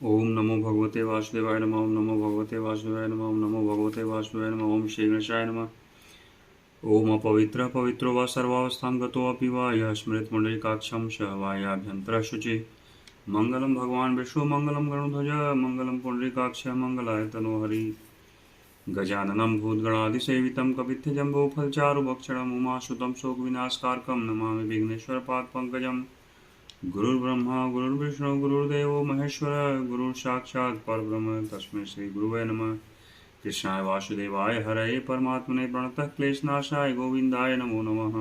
ओम नमो भगवते वासुदेवाय नमः। ओम नमो भगवते वासुदेवाय नमः। ओम नमो भगवते वासुदेवाय नमः। ओम श्री गणेशाय नमः। ओम अपवित्रः पवित्रो वा सर्वावस्थां गतोऽपि वा यः स्मृतिपुण्डरीकाक्षं स वा याभ्यन्तरः शुचिः। मङ्गलं भगवान् विष्णु मङ्गलं गरुडध्वज मङ्गलं पुण्डरीकाक्ष मङ्गलाय तनोहरि। गजाननं भूतगणादिसेवितं कपित्थजम्बोफलचारुभक्षणम् उमासुतं शोकविनाशकारकं नमामि विघ्नेश्वरपादपङ्कजम्। गुरुर्ब्रह्मा गुरुर्विष्णु गुरुर्देवो महेश्वर गुरुर्साक्षात् परब्रह्म तस्मै श्री गुरुवे नमः। कृष्णाय वासुदेवाय हरये परमात्मने प्रणतः क्लेशनाशाय गोविन्दाय नमो नमः।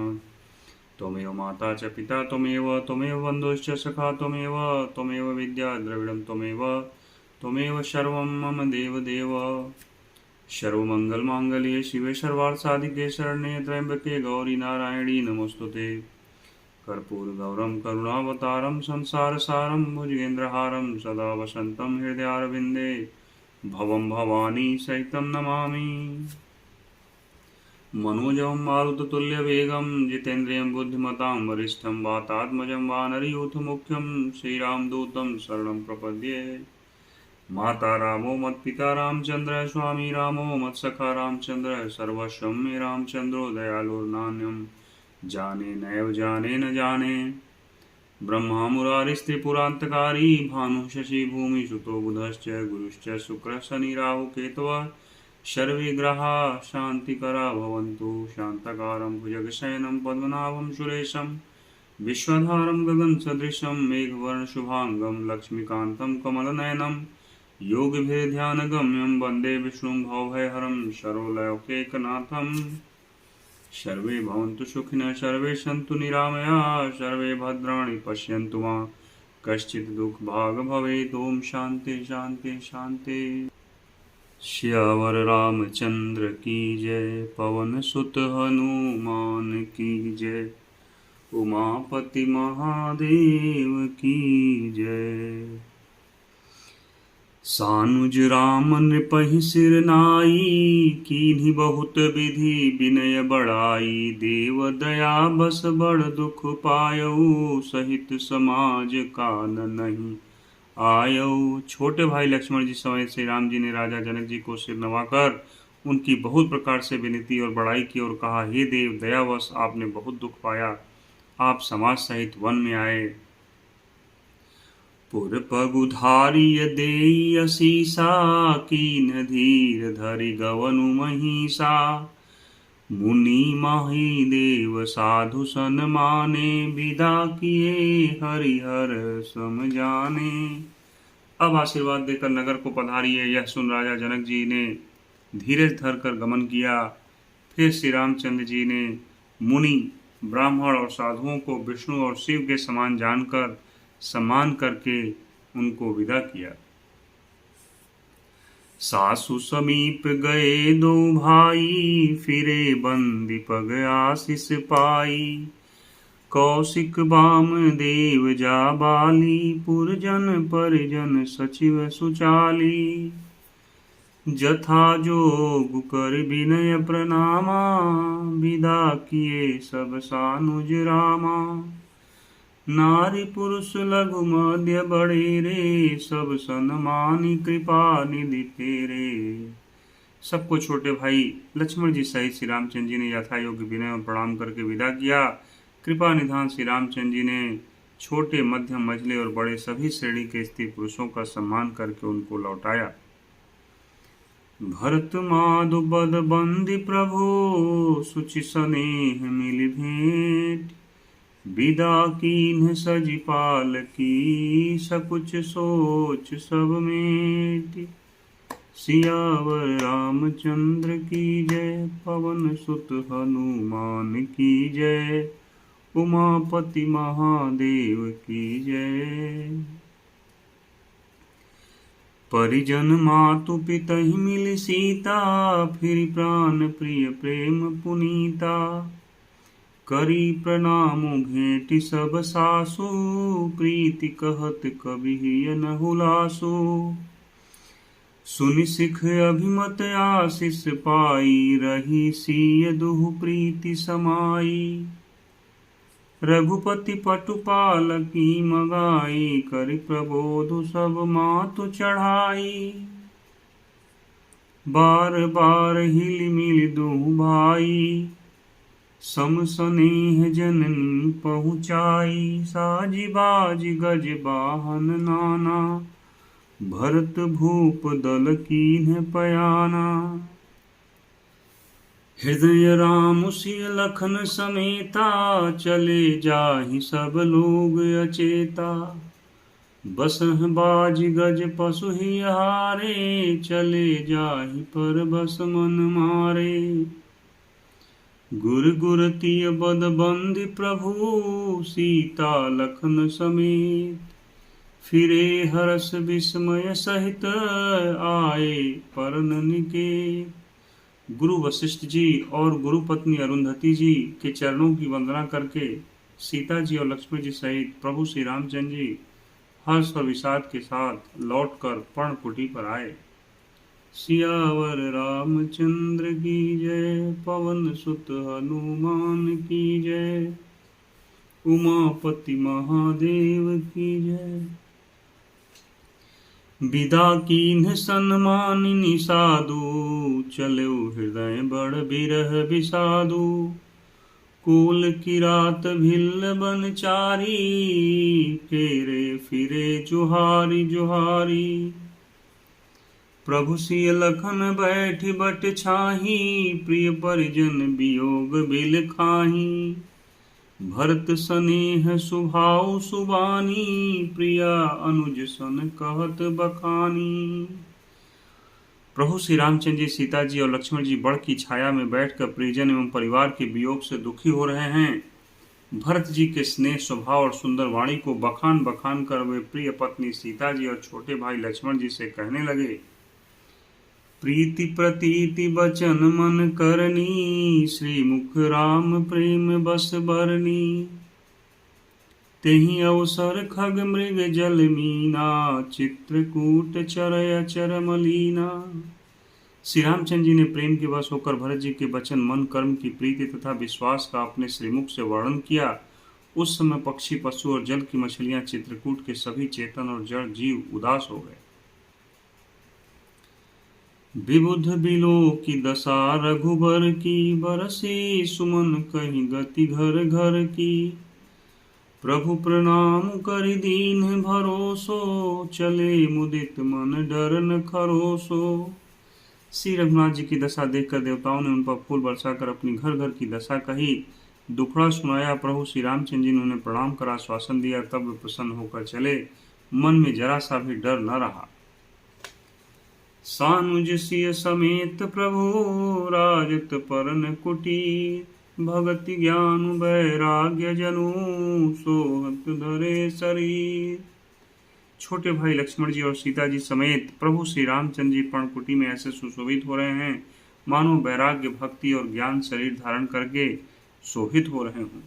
त्वमेव माता च पिता त्वमेव बन्धुश्च सखा त्वमेव विद्या द्रविडं त्वमेव सर्वं मम देवदेव। सर्वमङ्गलमाङ्गल्ये शिवे सर्वार्थसाधिके शरण्ये त्र्यम्बके गौरी नारायणी नमोऽस्तुते। कर्पूरगौरं करुणावतारं संसारसारं भुजगेन्द्रहारं सदा वसन्तं हृदयारविन्दे भवं भवानी सहितं नमामि। मनोजवं मारुततुल्यवेगं जितेन्द्रियं बुद्धिमतां वरिष्ठं वातात्मजं वानरयूथमुख्यं श्रीरामदूतं शरणं प्रपद्ये। माता रामो मत्पिता रामचन्द्र स्वामी रामो मत्सखा रामचन्द्र सर्वस्वं मे रामचन्द्रो दयालुर्नान्यं जाने नैव जाने न जाने। ब्रह्मा मुरारिस्त्रिपुरान्तकारी भानुः शशि भूमिसुतो बुधश्च गुरुश्च शुक्रः शनि राहु केतवः सर्वे ग्रहाः शान्तिकरा भवन्तु। शान्ताकारं भुजगशयनं पद्मनाभं सुरेशं विश्वधारं गगनसदृशं मेघवर्णशुभाङ्गं लक्ष्मीकान्तं कमलनयनं योगिभिर्ध्यानगम्यं वन्दे विष्णुं भवभयहरं सर्वलोकैकनाथम्। सर्वे भवन्तु सुखिनः सर्वे सन्तु निरामयाः सर्वे भद्राणि पश्यन्तु मा कश्चित् दुःखभाग् भवेत्। ओम शांति शांति शांति। श्यावर रामचंद्र की जय। पवन सुत हनुमान की जय। उमापति महादेव की जय। सानुज राम नृपहि सिर नाई कीन्ही बहुत विधि विनय बड़ाई। देव दया बस बड़ दुख पायऊ सहित समाज कान नहीं आयऊ। छोटे भाई लक्ष्मण जी समय श्री राम जी ने राजा जनक जी को सिर नवाकर उनकी बहुत प्रकार से विनती और बड़ाई की और कहा, हे देव, दयावश आपने बहुत दुख पाया, आप समाज सहित वन में आए। पुर पगुधारिय देई असीसा कीन धीर धरि गवनु महिषा। मुनि माही देव साधु सन माने विदा किए हरिहर सम जाने। अब आशीर्वाद देकर नगर को पधारिए। यह सुन राजा जनक जी ने धीरज धरकर गमन किया। फिर श्री रामचंद्र जी ने मुनि ब्राह्मण और साधुओं को विष्णु और शिव के समान जानकर सम्मान करके उनको विदा किया। सासु समीप गए दो भाई फिरे बंदी पग आशीष पाई। कौशिक बाम देव जा बाली पुरजन परिजन सचिव सुचाली। जथा जोग कर विनय प्रणामा विदा किए सब सानुज रामा। नारी पुरुष लघु मध्य बड़े रे सब सन्मानी कृपा निधि फेरे। सबको छोटे भाई लक्ष्मण जी सहित श्री रामचंद्र जी ने यथा योग्य विनय और प्रणाम करके विदा किया। कृपा निधान श्री रामचंद्र जी ने छोटे मध्यम मझले और बड़े सभी श्रेणी के स्त्री पुरुषों का सम्मान करके उनको लौटाया। भरत माधु बद बंदी प्रभु सुचि स्नेह मिल भेंट। विदा कीन्ह सजी पाल की सकुच सोच सब मेट। सियावर रामचंद्र की जय। पवन सुत हनुमान की जय। उमापति महादेव की जय। परिजन मातु पितहि मिल सीता फिर प्राण प्रिय प्रेम पुनीता। करी प्रणाम भेंट सब सासु प्रीति कहत कवि न हुलासु। सुनि सिख अभिमत आशीष पाई रही सीय दुह प्रीति समाई। रघुपति पटुपाल की मगाई, करि प्रबोधु सब मातु चढ़ाई। बार बार हिल मिल दूँ भाई, सम स्नेह जननी पहुँचाई। साजी बाजी गज बाहन नाना, भरत भूप दल कीन्ह पयाना। हृदय राम सिय लखन समेता, चले जाहि सब लोग अचेता। बसह बाज गज पशु ही हारे, चले जाहि पर बस मन मारे। गुर गुर तिय बद बंदी प्रभु, सीता लखन समेत। फिरे हर्ष विस्मय सहित, आए परन निकेत। गुरु वशिष्ठ जी और गुरु पत्नी अरुंधति जी के चरणों की वंदना करके सीता जी और लक्ष्मण जी सहित प्रभु श्री रामचंद्र जी हर्ष और विषाद के साथ लौटकर पर्णकुटी पर आए। सियावर रामचंद्र की जय, पवन सुत हनुमान की जय, उमापति महादेव की जय। विदा कीन्ह सन्मानिनी साधु, चलो हृदय बड़ बिरह विषादु। कुल किरात भिल्ल बनचारी, फेरे फिरे जुहारी जुहारी। प्रभु सिय लखन बैठ बट छाही, प्रिय परिजन वियोग बिल खाही। भरत स्नेह सुभाव सुबानी, प्रिया अनुज सन कहत बखानी। प्रभु श्री रामचंद्र जी, सीता जी और लक्ष्मण जी बड़ की छाया में बैठकर परिजन एवं परिवार के वियोग से दुखी हो रहे हैं। भरत जी के स्नेह स्वभाव और सुंदर वाणी को बखान बखान कर वे प्रिय पत्नी सीता जी और छोटे भाई लक्ष्मण जी से कहने लगे। प्रीति प्रतीति बचन मन करनी, श्री मुख राम प्रेम बस बरनी। तेहि अवसर खग मृग जल मीना, चित्रकूट चरय अचर मलीना। श्री रामचंद्र जी ने प्रेम के वश होकर भरत जी के वचन मन कर्म की प्रीति तथा विश्वास का अपने श्रीमुख से वर्णन किया। उस समय पक्षी पशु और जल की मछलियां, चित्रकूट के सभी चेतन और जड़ जीव उदास हो गए। विबुध बिलो की दशा रघुबर की, बरसे सुमन कहीं गति घर घर की। प्रभु प्रणाम करि दीन भरोसो, चले मुदित मन डर न खरोसो। श्री रघुनाथ जी की दशा देखकर देवताओं ने उन पर फूल बरसाकर अपनी घर घर की दशा कही, दुखड़ा सुनाया। प्रभु श्री रामचंद्र जी ने उन्हें प्रणाम कर आश्वासन दिया, तब वे प्रसन्न होकर चले। मन में जरा सा भी डर न रहा। सानुज सिय समेत प्रभु, राजत परन कुटीर। भगति ज्ञान वैराग्य जनु, सोहत धरे शरीर। छोटे भाई लक्ष्मण जी और सीता जी समेत प्रभु श्री रामचंद्र जी पर्णकुटी में ऐसे सुशोभित हो रहे हैं मानो वैराग्य भक्ति और ज्ञान शरीर धारण करके शोभित हो रहे हों।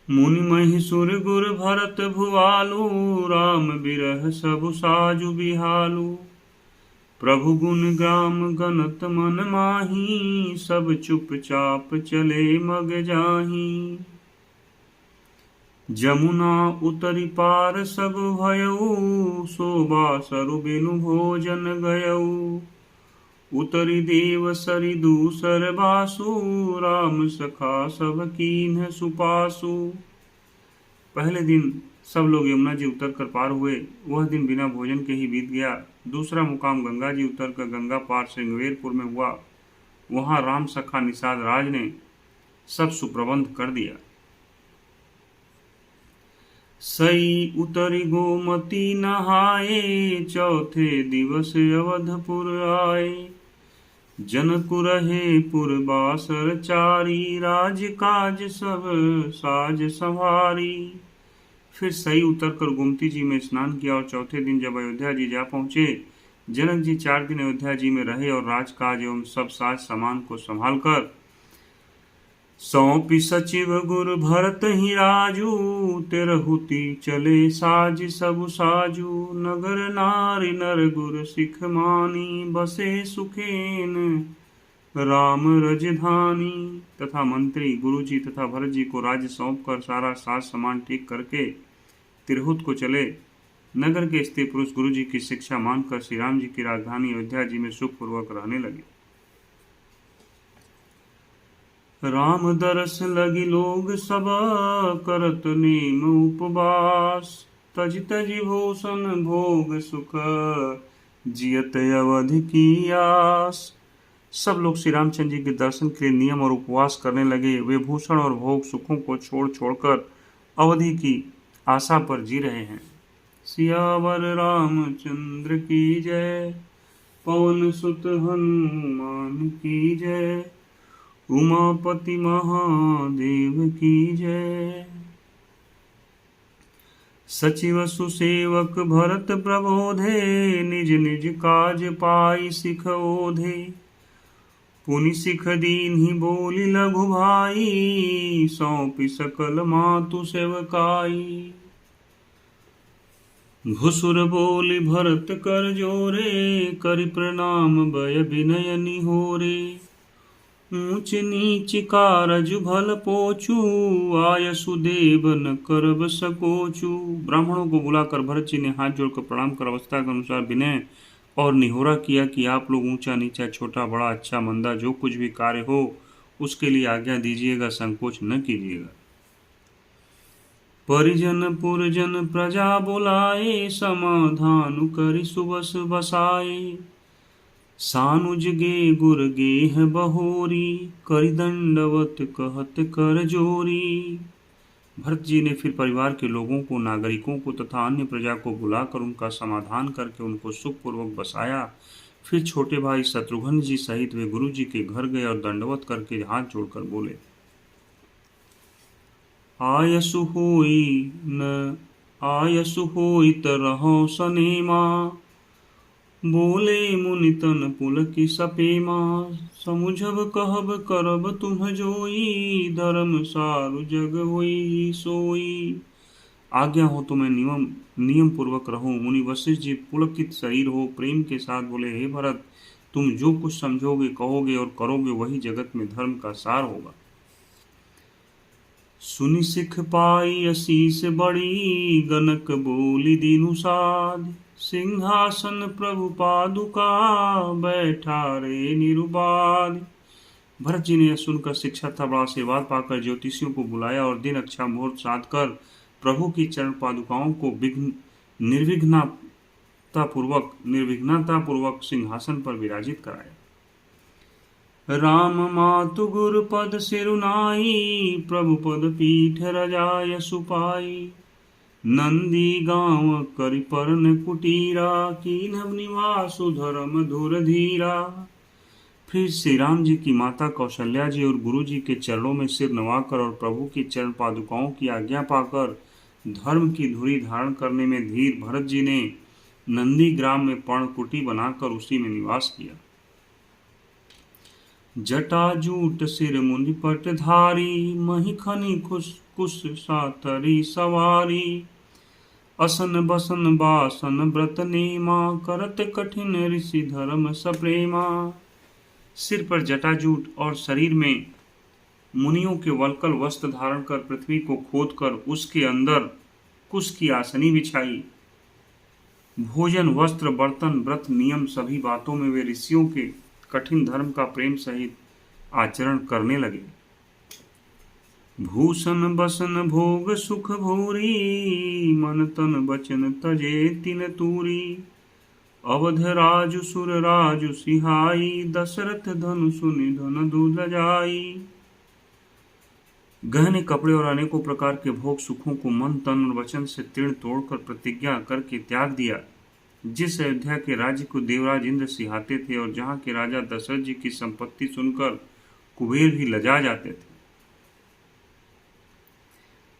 मुनि महिषुर गुर भरत भुआलु, राम बिरह सबु साजु बिहालु। प्रभु गुण ग्राम गनत मन माही, सब चुपचाप चले मग जाही। जमुना उतरी पार सब भयऊ, शोभा सरु बिनु भोजन गयऊ। उतरी देव सरि दूसर बासु, राम सखा सब कीन्ह सुपासु। पहले दिन सब लोग यमुना जी उतर कर पार हुए। वह दिन बिना भोजन के ही बीत गया। दूसरा मुकाम गंगा जी उतर कर गंगा पार श्रृंगवेरपुर में हुआ। वहां राम सखा निषाद राज ने सब सुप्रबंध कर दिया। सई उतरी गोमती नहाए, चौथे दिवस अवधपुर आए। जनक रहे पुरबासर चारी, राज काज सब साज संवारी। फिर सही उतरकर गोमती जी में स्नान किया और चौथे दिन जब अयोध्या जी जा पहुंचे, जनक जी 4 दिन अयोध्या जी में रहे और राजकाज एवं सब साज सामान को संभालकर सौंपी सचिव गुरु भरत ही राजू। तेरहुति चले साज सब साजू, नगर नारी नर गुर सिख मानी। बसे सुखेन राम रजधानी। तथा मंत्री गुरु जी तथा भरत जी को राज्य सौंप कर सारा साज सामान ठीक करके तिरहुत को चले। नगर के स्त्री पुरुष गुरु जी की शिक्षा मानकर श्री राम जी की राजधानी अयोध्या जी में सुखपूर्वक रहने लगे। राम दरस लगी लोग सब करत नेम उपवास। तज तज भूषण भोग सुख जियत अवधि की आस। सब लोग श्री रामचंद्र जी के दर्शन के लिए नियम और उपवास करने लगे। वे भूषण और भोग सुखों को छोड़ छोड़कर अवधि की आशा पर जी रहे हैं। सियावर रामचंद्र की जय, पवन सुत हनुमान की जय, उमापति महादेव की जय। सचिव सुसेवक भरत प्रबोधे, निज निज काज पाई सिख ओधे। पुनि सिख दीन्हि बोली लघु भाई, सौंपि सकल मातु सेवकाई। घुसुर बोली भरत कर जोरे, करि प्रणाम भय विनय निहोरे। ऊंच नीच कारज भल पोचू, आय सुदेव न करब सकोचू। ब्राह्मणों को बुलाकर भरत जी ने हाथ जोड़कर प्रणाम कर अवस्था के अनुसार विनय और निहोरा किया कि आप लोग ऊंचा नीचा छोटा बड़ा अच्छा मंदा जो कुछ भी कार्य हो उसके लिए आज्ञा दीजिएगा, संकोच न कीजिएगा। परिजन पुरजन प्रजा बुलाए, समाधान करि सुबस बसाए। सानुज गे गुर गेह बहोरी, करि दंडवत कहत कर जोरी। भरत जी ने फिर परिवार के लोगों को, नागरिकों को तथा अन्य प्रजा को बुलाकर उनका समाधान करके उनको सुखपूर्वक बसाया। फिर छोटे भाई शत्रुघ्न जी सहित वे गुरु जी के घर गए और दंडवत करके हाथ जोड़कर बोले, आयसु होई तरहो सनेमा। बोले मुनि तन पुलकि सपेमा। समुझब कहब करब तुम जोई, धर्म सारु जग होई सोई। आज्ञा हो तो मैं नियम पूर्वक रहूं। मुनि वशिष्ठ जी पुलकित शरीर हो प्रेम के साथ बोले, हे भरत, तुम जो कुछ समझोगे कहोगे और करोगे वही जगत में धर्म का सार होगा। सुनि सिख पाई असीस बड़ी, गनक बोली दीनु साध। सिंहासन प्रभु पादुका, बैठा रे निरुपाध। भरत जी ने यह सुनकर शिक्षा था बड़ा आशीर्वाद पाकर ज्योतिषियों को बुलाया और दिन अच्छा मुहूर्त साध कर प्रभु की चरण पादुकाओं को निर्विघ्नता पूर्वक सिंहासन पर विराजित कराया। राम मातु गुरु पद सिरुनाई, प्रभु पद पीठ रजाय सुपाई। नंदी गांव करि परन कुटीरा, कीन्ह निवासु धर्म धुर धीरा। फिर श्री राम जी की माता कौशल्या जी और गुरु जी के चरणों में सिर नवाकर और प्रभु की चरण पादुकाओं की आज्ञा पाकर धर्म की धुरी धारण करने में धीर भरत जी ने नंदी ग्राम में पर्णकुटी बनाकर उसी में निवास किया। जटाजूट सिर मुनि पट धारी, मही खनी कुश सातरी सवारी। असन बसन बासन व्रत नेमा, करत कठिन ऋषि धर्म सप्रेमा। सिर पर जटाजूट और शरीर में मुनियों के वल्कल वस्त्र धारण कर पृथ्वी को खोदकर उसके अंदर कुश की आसनी बिछाई। भोजन वस्त्र बर्तन व्रत नियम सभी बातों में वे ऋषियों के कठिन धर्म का प्रेम सहित आचरण करने लगे। भूषण बसन भोग सुख भूरी, मन तन बचन तजे तिन तूरी। अवध राजु सुर राजु सिहाई, दशरथ धनु सुनि धन दूध जाई। गहने कपड़े और अनेकों प्रकार के भोग सुखों को मन तन और वचन से तीर्ण तोड़कर प्रतिज्ञा करके त्याग दिया। जिस अयोध्या के राज्य को देवराज इंद्र सिहाते थे और जहाँ के राजा दशरथ जी की संपत्ति सुनकर कुबेर भी लजा जाते थे।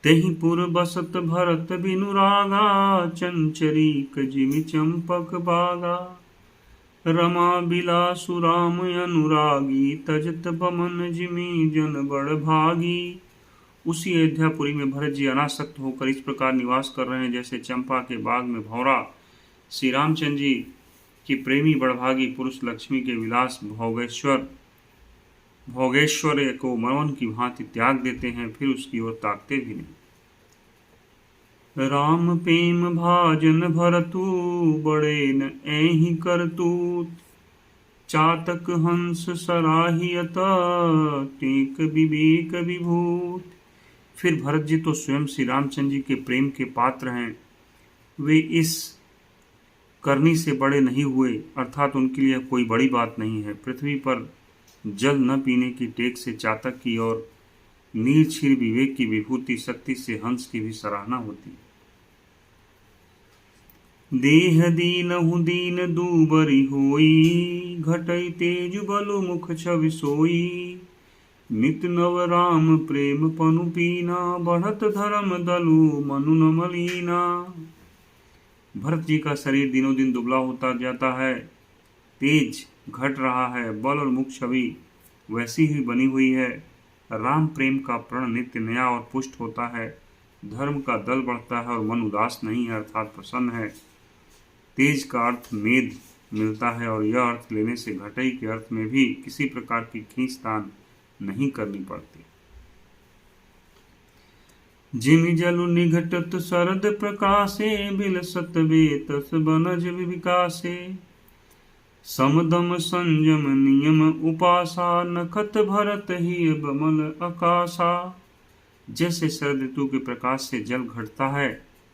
तेहि पुर बसत भरत बिनु रागा, चंचरीक जिमि चंपक बागा। रमा बिलासु राम अनुरागी, तजत बमन जिमि जन बड़ भागी। उसी अयोध्यापुरी में भरत जी अनासक्त होकर इस प्रकार निवास कर रहे हैं जैसे चंपा के बाग में भौरा श्री रामचंद्र जी की प्रेमी बड़भागी पुरुष लक्ष्मी के विलास भोगेश्वर भोगेश्वर्य को मरवन की भांति त्याग देते हैं, फिर उसकी ओर ताकते भी नहीं। राम प्रेम भाजन भरतु, बड़े न ऐहि करतूत, चातक हंस सराहियत, टेक विवेक विभूत। फिर भरत जी तो स्वयं श्री रामचंद्र जी के प्रेम के पात्र हैं। वे इस करनी से बड़े नहीं हुए, अर्थात उनके लिए कोई बड़ी बात नहीं है। पृथ्वी पर जल न पीने की टेक से चातक की और नीरछीर विवेक की विभूति शक्ति से हंस की भी सराहना होती है। देह दीनहु दीन दूबरी होई, घटई तेज बलु मुख छवि सोई, नित नव राम प्रेम पनु पीना, बढ़त धर्म दलु मनु न मलीना। भरत जी का शरीर दिनों दिन दुबला होता जाता है, तेज घट रहा है, बल और मुख छवि वैसी ही बनी हुई है। राम प्रेम का प्रण नित्य नया और पुष्ट होता है, धर्म का दल बढ़ता है और मन उदास नहीं है अर्थात प्रसन्न है। तेज का अर्थ मेद मिलता है और यह अर्थ लेने से घटई के अर्थ में भी किसी प्रकार की खींचतान नहीं करनी पड़ती। जिमि जलु निघटत शरद प्रकाशे, बिलसत बेतस बनज विकासे, समदम संयम नियम उपासा, नखत भरत ही बमल आकाशा। जैसे शरद ऋतु के प्रकाश से जल घटता है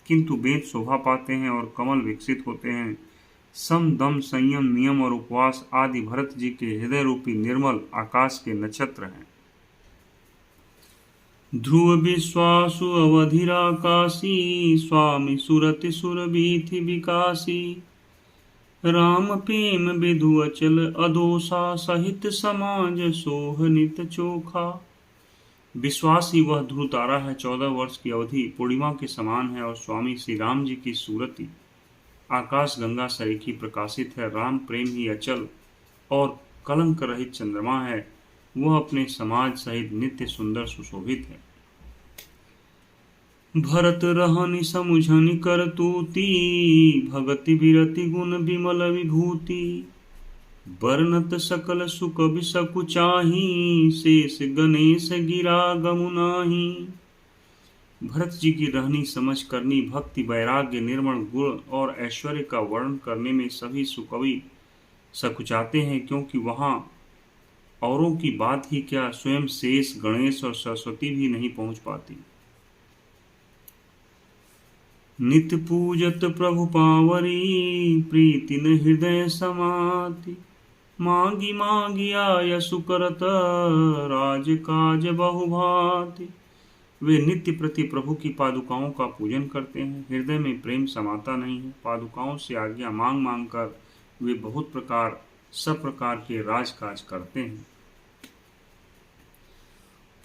किंतु वेद शोभा पाते हैं और कमल विकसित होते हैं, सम दम संयम नियम और उपवास आदि भरत जी के हृदय रूपी निर्मल आकाश के नक्षत्र हैं। ध्रुव विश्वासु अवधिराकाशी, स्वामी सुरति सुरभीथि विकासी, राम प्रेम विधु अचल अदोषा, सहित समाज सोहनित चोखा। विश्वासी वह ध्रुव तारा है, 14 वर्ष की अवधि पूर्णिमा के समान है और स्वामी श्री राम जी की सूरति आकाश गंगा सरीखी प्रकाशित है। राम प्रेम ही अचल और कलंक रहित चंद्रमा है, वह अपने समाज सहित नित्य सुंदर सुशोभित है। भरत रहनि समुझनि करतूती, भगति विरति गुण विमल विभूति, बरनत सकल सुख बिसकु चाही, शेष गणेश गिरा गमु नाही। भरत जी की रहनी समझ करनी, भक्ति वैराग्य निर्मल गुण और ऐश्वर्य का वर्णन करने में सभी सुकवि सकुचाते हैं, क्योंकि वहां औरों की बात ही क्या, स्वयं शेष गणेश और सरस्वती भी नहीं पहुंच पाती। नित पूजत प्रभु पावरी, प्रीति न हृदय समाति, मांगी मांगी आय सुकरत, राज काज बहुभाति। वे नित्य प्रति प्रभु की पादुकाओं का पूजन करते हैं, हृदय में प्रेम समाता नहीं है। पादुकाओं से आज्ञा मांग मांग कर वे बहुत प्रकार सब प्रकार के राजकाज करते हैं।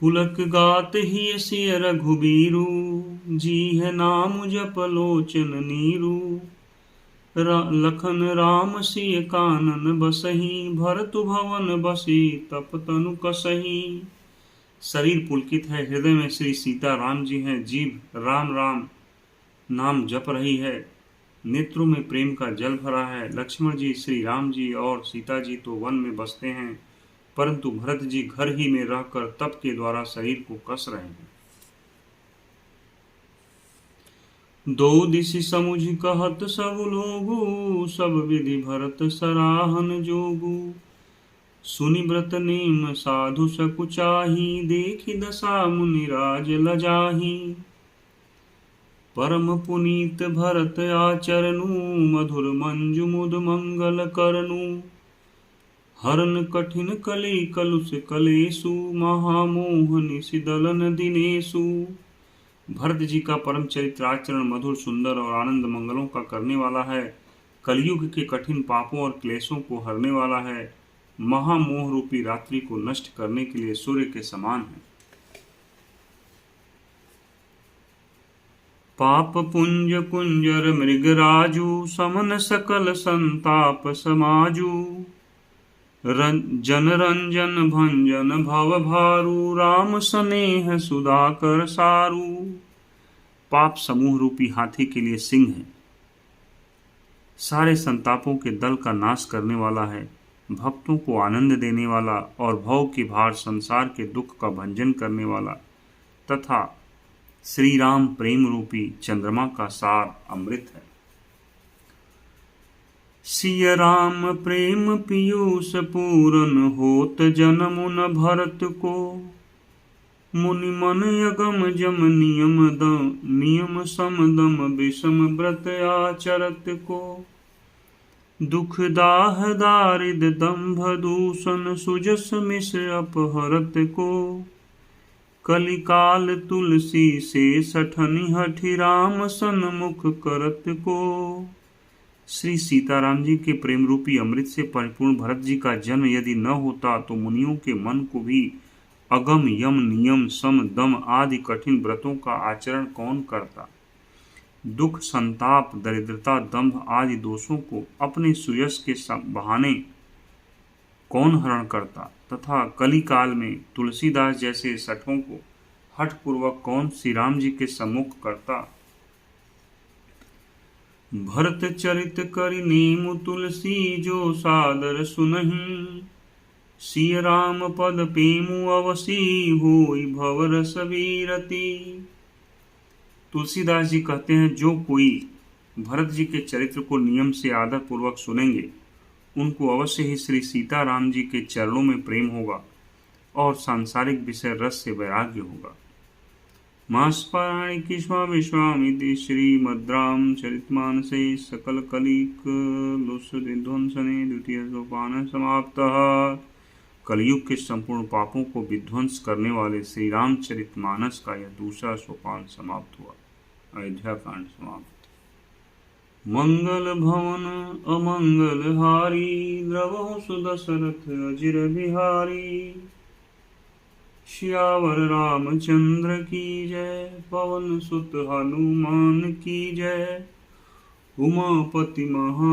पुलक गात ही सिय रघुबीरू, जी है नाम जप लोचन नीरू, लखन राम सिय कानन बसही, भरतु भवन बसी तप तनु कसही। शरीर पुलकित है, हृदय में श्री सीता राम जी हैं, जीभ राम राम नाम जप रही है, नेत्रों में प्रेम का जल भरा है। लक्ष्मण जी, श्री राम जी और सीता जी तो वन में बसते हैं, परंतु भरत जी घर ही में रहकर तप के द्वारा शरीर को कस रहे हैं। दो दिशि समुझ कहत सब लोगु, सब विधि भरत सराहन जोगु, सुनि व्रत नेम साधु सकुचाही, देखि दशा मुनि राज लजाही। परम पुनीत भरत आचरनु, मधुर मंजु मुद मंगल करनु, हरन कठिन कली कलुष कलेसु, महामोहनि सिदलन दिनेसु। भरत जी का परम चरित्र आचरण मधुर सुंदर और आनंद मंगलों का करने वाला है, कलयुग के कठिन पापों और क्लेशों को हरने वाला है, महामोह रूपी रात्रि को नष्ट करने के लिए सूर्य के समान है। पाप पुंज कुंजर मृगराजु, समन सकल संताप समाजु, जन रंजन भंजन भव भारू, राम स्नेह सुधाकर सारू। पाप समूह रूपी हाथी के लिए सिंह है, सारे संतापों के दल का नाश करने वाला है, भक्तों को आनंद देने वाला और भव के भार संसार के दुख का भंजन करने वाला तथा श्री राम प्रेम रूपी चंद्रमा का सार अमृत है। सिय राम प्रेम पीयूष पूरन होत जन्म न भरत को, मुनि मन यगम जम नियम सम दम विषम व्रत आचरत को, दुख दाह दारिद दंभ दूषण सुजस मिस अपहरत को, कलिकाल तुलसी से सठनि हठि राम सन्मुख करत को। श्री सीताराम जी के प्रेम रूपी अमृत से परिपूर्ण भरत जी का जन्म यदि न होता तो मुनियों के मन को भी अगम यम नियम सम दम आदि कठिन व्रतों का आचरण कौन करता। दुख संताप दरिद्रता दंभ आदि दोषों को अपने सुयश के बहाने कौन हरण करता तथा कली काल में तुलसीदास जैसे सठों को हठ पूर्वक कौन श्री राम जी के सम्मुख करता। भरत चरित करि नेमु तुलसी जो सादर सुनहि, सिय राम पद पेमु अवसी होई भवरस वीरति। तुलसीदास जी कहते हैं जो कोई भरत जी के चरित्र को नियम से आदर पूर्वक सुनेंगे उनको अवश्य ही श्री सीताराम जी के चरणों में प्रेम होगा और सांसारिक विषय रस से वैराग्य होगा। मासपारायण किस्वा विश्वामिति श्रीमद्राम चरितमानसे सकल कलिक लुष्ध्वंसने द्वितीय सोपान समाप्तः। कलयुग के संपूर्ण पापों को विध्वंस करने वाले श्री रामचरितमानस का यह दूसरा सोपान समाप्त हुआ। अयोध्या कांड समाप्त। मंगल भवन अमंगल हारी, द्रवहु सुदशरथ अजिर बिहारी। श्यावर रामचंद्र की जय, पवन सुत हनुमान की जय। उमापति महा